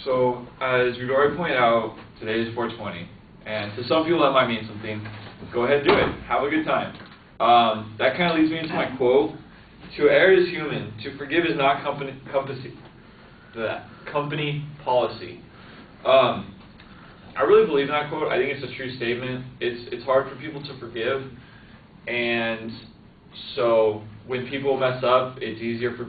So, as we've already pointed out, today is 420, and to some people that might mean something. Go ahead and do it. Have a good time. That kind of leads me into my quote. To err is human. To forgive is not company policy. I really believe in that quote. I think it's a true statement. It's hard for people to forgive, and so when people mess up, it's easier for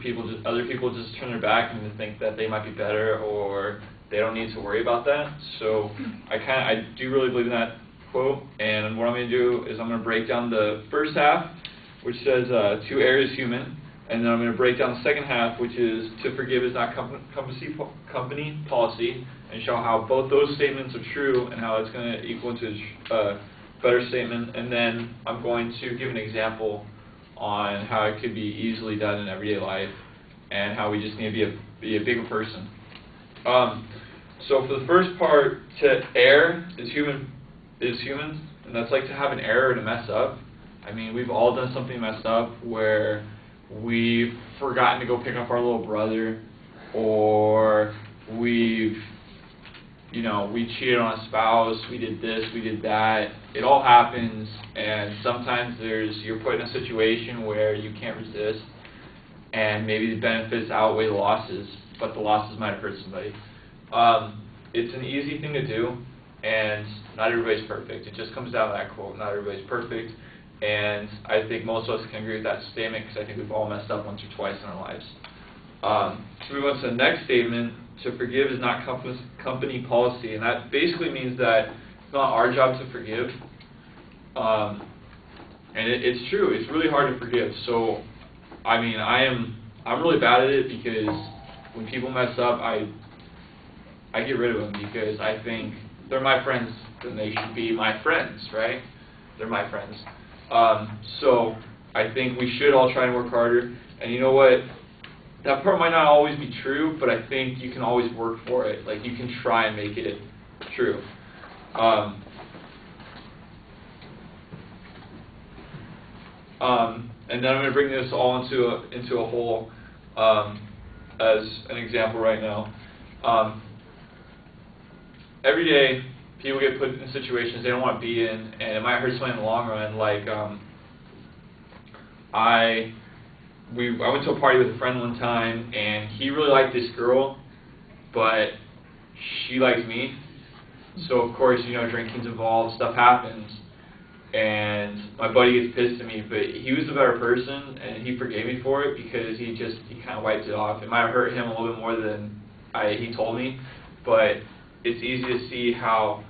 other people just turn their back and to think that they might be better or they don't need to worry about that. So I do really believe in that quote, and what I'm going to do is I'm going to break down the first half, which says to err is human, and then I'm going to break down the second half, which is to forgive is not company policy, and show how both those statements are true and how it's going to equal into a better statement. And then I'm going to give an example on how it could be easily done in everyday life and how we just need to be a bigger person. So for the first part, to err is human, and that's like to have an error and to mess up. I mean, we've all done something messed up where we've forgotten to go pick up our little brother, or we cheated on a spouse, we did this, we did that. It all happens, and sometimes you're put in a situation where you can't resist, and maybe the benefits outweigh the losses, but the losses might have hurt somebody. It's an easy thing to do, and not everybody's perfect. It just comes down to that quote, not everybody's perfect, and I think most of us can agree with that statement because I think we've all messed up once or twice in our lives. So we went to the next statement. To forgive is not company policy, and that basically means that it's not our job to forgive. And it's true. It's really hard to forgive. So, I mean, I'm really bad at it because when people mess up, I get rid of them because I think they're my friends, then they should be my friends, right? They're my friends. So I think we should all try and work harder. And you know what? That part might not always be true, but I think you can always work for it. Like, you can try and make it true. And then I'm going to bring this all into a whole as an example right now. Every day, people get put in situations they don't want to be in, and it might hurt someone in the long run. Like, I went to a party with a friend one time, and he really liked this girl, but she likes me. So, of course, drinking's involved, stuff happens, and my buddy gets pissed at me, but he was a better person, and he forgave me for it because he kind of wiped it off. It might have hurt him a little bit more than he told me, but it's easy to see how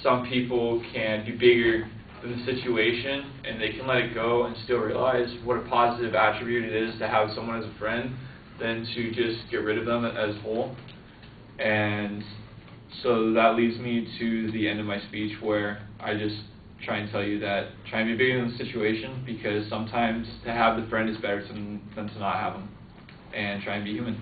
some people can be bigger than the situation, and they can let it go and still realize what a positive attribute it is to have someone as a friend than to just get rid of them as whole. And so that leads me to the end of my speech, where I just try and tell you that try and be bigger than the situation, because sometimes to have the friend is better than to not have them, and try and be human.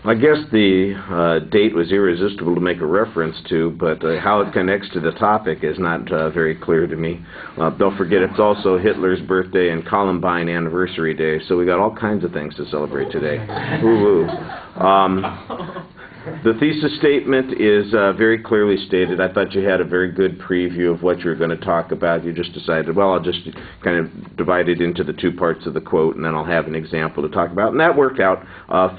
I guess the date was irresistible to make a reference to, but how it connects to the topic is not very clear to me. Don't forget, it's also Hitler's birthday and Columbine anniversary day, so we got all kinds of things to celebrate today. Woo-woo. The thesis statement is very clearly stated. I thought you had a very good preview of what you were going to talk about. You just decided, well, I'll just kind of divide it into the two parts of the quote, and then I'll have an example to talk about. And that worked out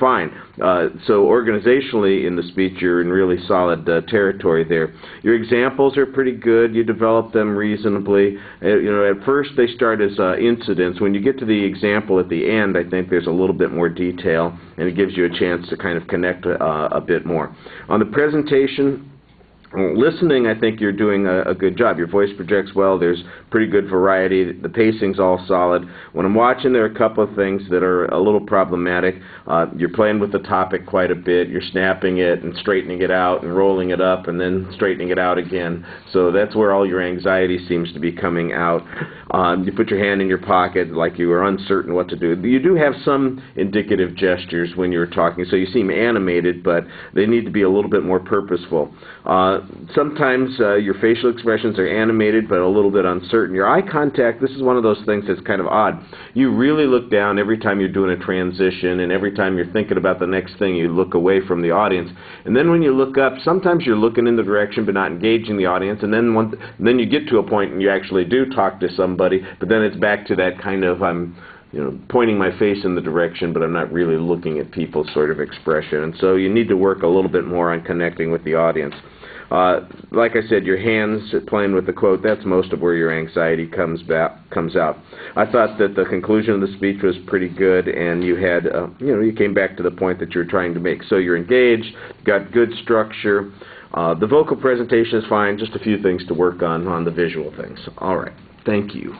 fine. So organizationally in the speech, you're in really solid territory there. Your examples are pretty good. You develop them reasonably. At first they start as incidents. When you get to the example at the end, I think there's a little bit more detail, and it gives you a chance to kind of connect a bit more. On the presentation, listening, I think you're doing a good job. Your voice projects well. There's pretty good variety. The pacing's all solid. When I'm watching, there are a couple of things that are a little problematic. You're playing with the topic quite a bit. You're snapping it and straightening it out and rolling it up and then straightening it out again. So that's where all your anxiety seems to be coming out. You put your hand in your pocket like you are uncertain what to do. You do have some indicative gestures when you're talking, so you seem animated, but they need to be a little bit more purposeful. Sometimes your facial expressions are animated but a little bit uncertain. Your eye contact, this is one of those things that's kind of odd. You really look down every time you're doing a transition, and every time you're thinking about the next thing, you look away from the audience. And then when you look up, sometimes you're looking in the direction but not engaging the audience, and then you get to a point and you actually do talk to somebody, but then it's back to that kind of pointing my face in the direction, but I'm not really looking at people sort of expression. And so you need to work a little bit more on connecting with the audience. Like I said, your hands playing with the quote, that's most of where your anxiety comes out. I thought that the conclusion of the speech was pretty good, and you had, you came back to the point that you're trying to make. So you're engaged, got good structure. The vocal presentation is fine, just a few things to work on the visual things. All right. Thank you.